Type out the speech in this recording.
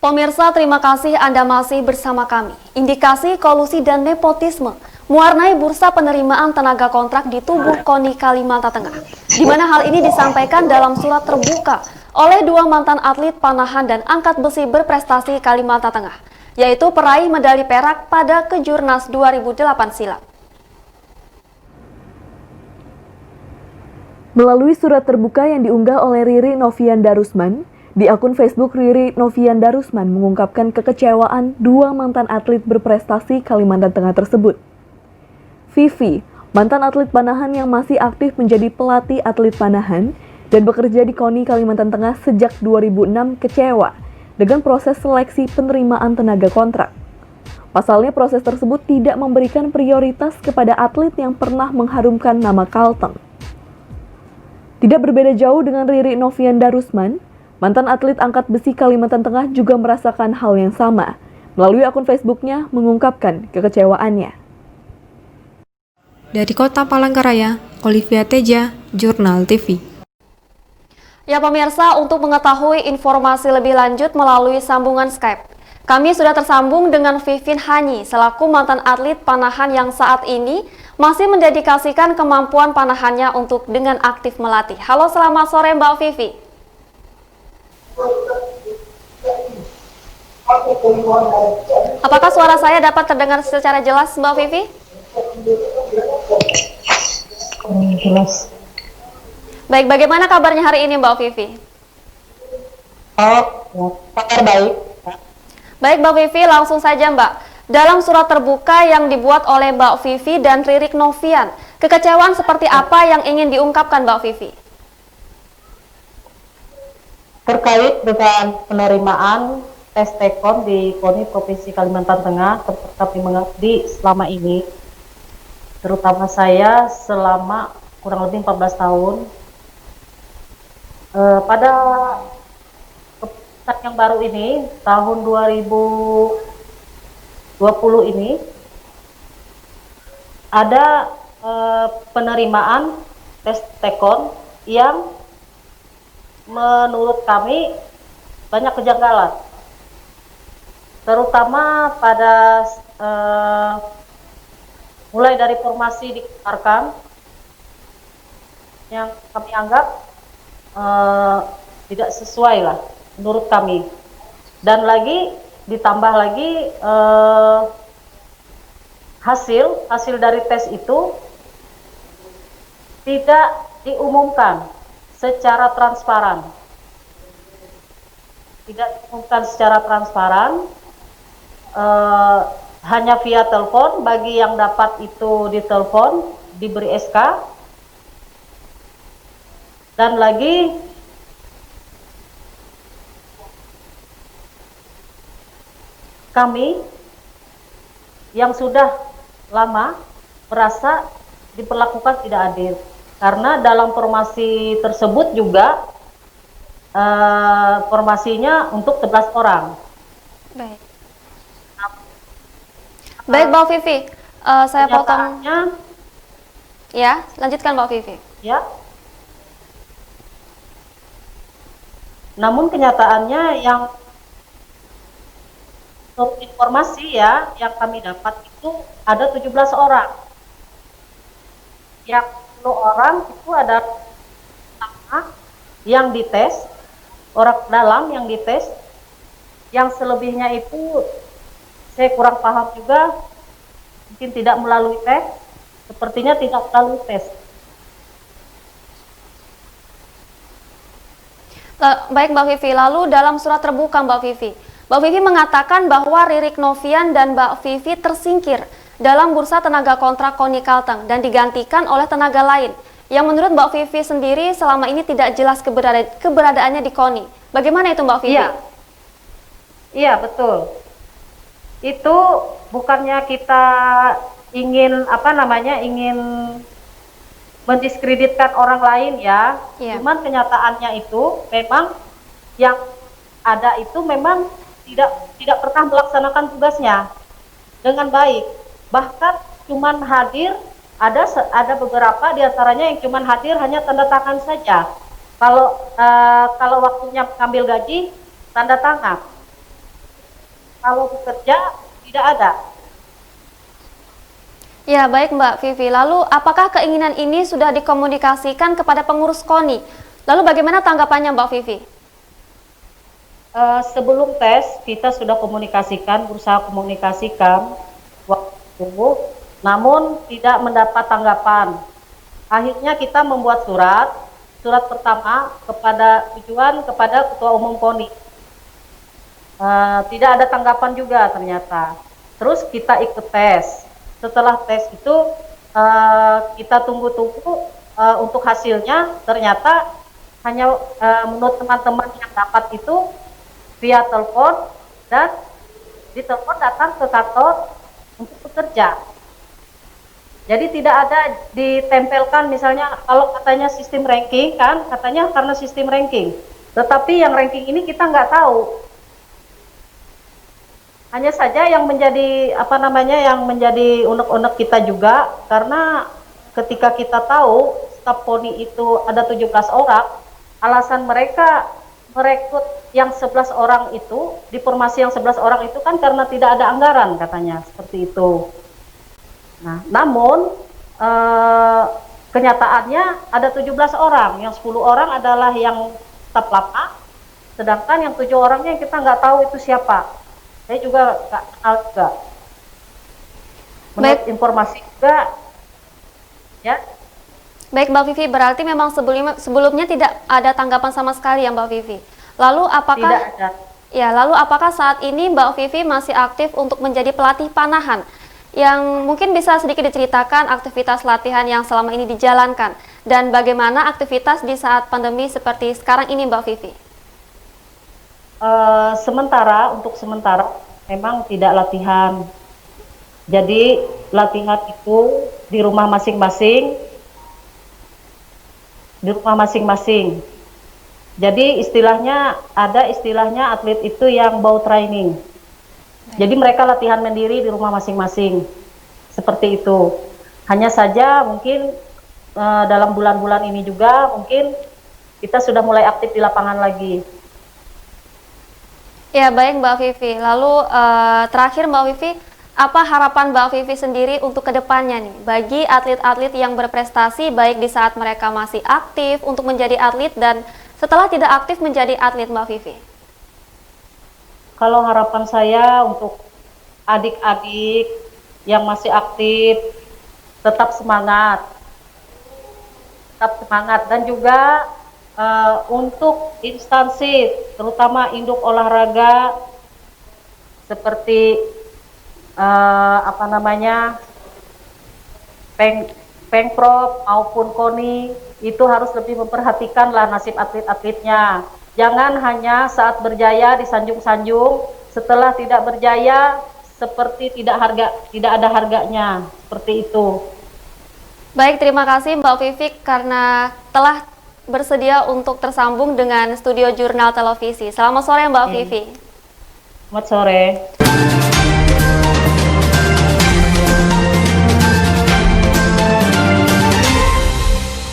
Pemirsa, terima kasih Anda masih bersama kami. Indikasi kolusi dan nepotisme mewarnai bursa penerimaan tenaga kontrak di tubuh KONI Kalimantan Tengah, di mana hal ini disampaikan dalam surat terbuka oleh dua mantan atlet panahan dan angkat besi berprestasi Kalimantan Tengah, yaitu peraih medali perak pada Kejurnas 2008 silam. Melalui surat terbuka yang diunggah oleh Riri Novian Darusman, di akun Facebook Riri Novian Darusman mengungkapkan kekecewaan dua mantan atlet berprestasi Kalimantan Tengah tersebut. Vivi, mantan atlet panahan yang masih aktif menjadi pelatih atlet panahan dan bekerja di KONI Kalimantan Tengah sejak 2006, kecewa dengan proses seleksi penerimaan tenaga kontrak. Pasalnya proses tersebut tidak memberikan prioritas kepada atlet yang pernah mengharumkan nama Kalteng. Tidak berbeda jauh dengan Riri Novian Darusman, mantan atlet angkat besi Kalimantan Tengah juga merasakan hal yang sama. Melalui akun Facebooknya mengungkapkan kekecewaannya. Dari Kota Palangkaraya, Olivia Teja, Jurnal TV. Ya pemirsa, untuk mengetahui informasi lebih lanjut melalui sambungan Skype, kami sudah tersambung dengan Vivin Hanyi selaku mantan atlet panahan yang saat ini masih mendedikasikan kemampuan panahannya untuk dengan aktif melatih. Halo, selamat sore Mbak Vivi. Apakah suara saya dapat terdengar secara jelas Mbak Vivi? Jelas. Baik, bagaimana kabarnya hari ini Mbak Vivi? Kabar baik. Baik Mbak Vivi, langsung saja Mbak. Dalam surat terbuka yang dibuat oleh Mbak Vivi dan Ririk Novian, kekecewaan seperti apa yang ingin diungkapkan Mbak Vivi? Terkait dengan penerimaan tes tekon di KONI Provinsi Kalimantan Tengah, tempat kami mengabdi selama ini, terutama saya selama kurang lebih 14 tahun, pada keputusan yang baru ini, tahun 2020 ini, ada penerimaan tes tekon yang menurut kami banyak kejanggalan, terutama pada mulai dari formasi dikeluarkan yang kami anggap tidak sesuai lah menurut kami, dan lagi ditambah lagi hasil dari tes itu tidak diumumkan secara transparan. Hanya via telepon, bagi yang dapat itu ditelepon, diberi SK, dan lagi kami yang sudah lama merasa diperlakukan tidak adil, karena dalam formasi tersebut juga formasinya untuk 11 orang. Baik. Baik Mbak Vivi, saya potong. Ya, lanjutkan Mbak Vivi. Ya. Namun kenyataannya yang informasi ya yang kami dapat itu ada 17 orang. Yang 10 orang itu ada yang dites, orang dalam yang dites. Yang selebihnya itu saya kurang paham juga, mungkin tidak melalui tes, sepertinya tidak melalui tes. Baik Mbak Vivi, lalu dalam surat terbuka Mbak Vivi mengatakan bahwa Ririk Novian dan Mbak Vivi tersingkir dalam bursa tenaga kontrak KONI Kalteng dan digantikan oleh tenaga lain yang menurut Mbak Vivi sendiri selama ini tidak jelas keberadaannya di KONI. Bagaimana itu Mbak Vivi? Iya betul. Itu bukannya kita ingin ingin mendiskreditkan orang lain ya. Cuman kenyataannya itu memang yang ada itu memang tidak pernah melaksanakan tugasnya dengan baik. Bahkan cuman hadir, ada beberapa diantaranya yang cuman hadir hanya tanda tangan saja. Kalau waktunya mengambil gaji, tanda tangan. kalau bekerja tidak ada. Ya, baik Mbak Vivi. Lalu apakah keinginan ini sudah dikomunikasikan kepada pengurus KONI? Lalu bagaimana tanggapannya Mbak Vivi? Sebelum tes kita sudah berusaha komunikasikan waktu itu, namun tidak mendapat tanggapan. Akhirnya kita membuat surat pertama kepada Ketua Umum KONI. Tidak ada tanggapan juga ternyata. Terus kita ikut tes. Setelah tes itu kita tunggu-tunggu untuk hasilnya, ternyata hanya menurut teman-teman yang dapat itu via telepon, dan di telepon datang ke kantor untuk bekerja. Jadi tidak ada ditempelkan, misalnya kalau katanya sistem ranking kan, katanya karena sistem ranking. Tetapi yang ranking ini kita nggak tahu. Hanya saja yang menjadi yang menjadi unek-unek kita juga, karena ketika kita tahu staf KONI itu ada 17 orang, alasan mereka merekrut yang 11 orang itu, di formasi yang 11 orang itu kan karena tidak ada anggaran katanya, seperti itu. Nah, namun kenyataannya ada 17 orang, yang 10 orang adalah yang staf lama, sedangkan yang 7 orangnya kita nggak tahu itu siapa. Saya juga nggak kenal juga. Menurut informasi juga, ya. Baik Mbak Vivi, berarti memang sebelumnya tidak ada tanggapan sama sekali ya Mbak Vivi. Lalu apakah Tidak ada. Ya, lalu apakah saat ini Mbak Vivi masih aktif untuk menjadi pelatih panahan? Yang mungkin bisa sedikit diceritakan aktivitas latihan yang selama ini dijalankan dan bagaimana aktivitas di saat pandemi seperti sekarang ini Mbak Vivi? Untuk sementara memang tidak latihan. Jadi latihan itu di rumah masing-masing. Jadi ada istilahnya atlet itu yang bau training. Jadi mereka latihan mandiri di rumah masing-masing. Seperti itu. Hanya saja mungkin dalam bulan-bulan ini juga mungkin kita sudah mulai aktif di lapangan lagi. Ya, baik Mbak Vivi. Lalu terakhir Mbak Vivi, apa harapan Mbak Vivi sendiri untuk kedepannya nih bagi atlet-atlet yang berprestasi baik di saat mereka masih aktif untuk menjadi atlet dan setelah tidak aktif menjadi atlet Mbak Vivi? Kalau harapan saya untuk adik-adik yang masih aktif tetap semangat dan juga untuk instansi terutama induk olahraga seperti Pengprov maupun KONI itu harus lebih memperhatikanlah nasib atlet-atletnya. Jangan hanya saat berjaya disanjung-sanjung, setelah tidak berjaya seperti tidak ada harganya, seperti itu. Baik, terima kasih Mbak Vivi karena telah bersedia untuk tersambung dengan studio Jurnal Televisi. Selamat sore Mbak Vivi. Selamat sore.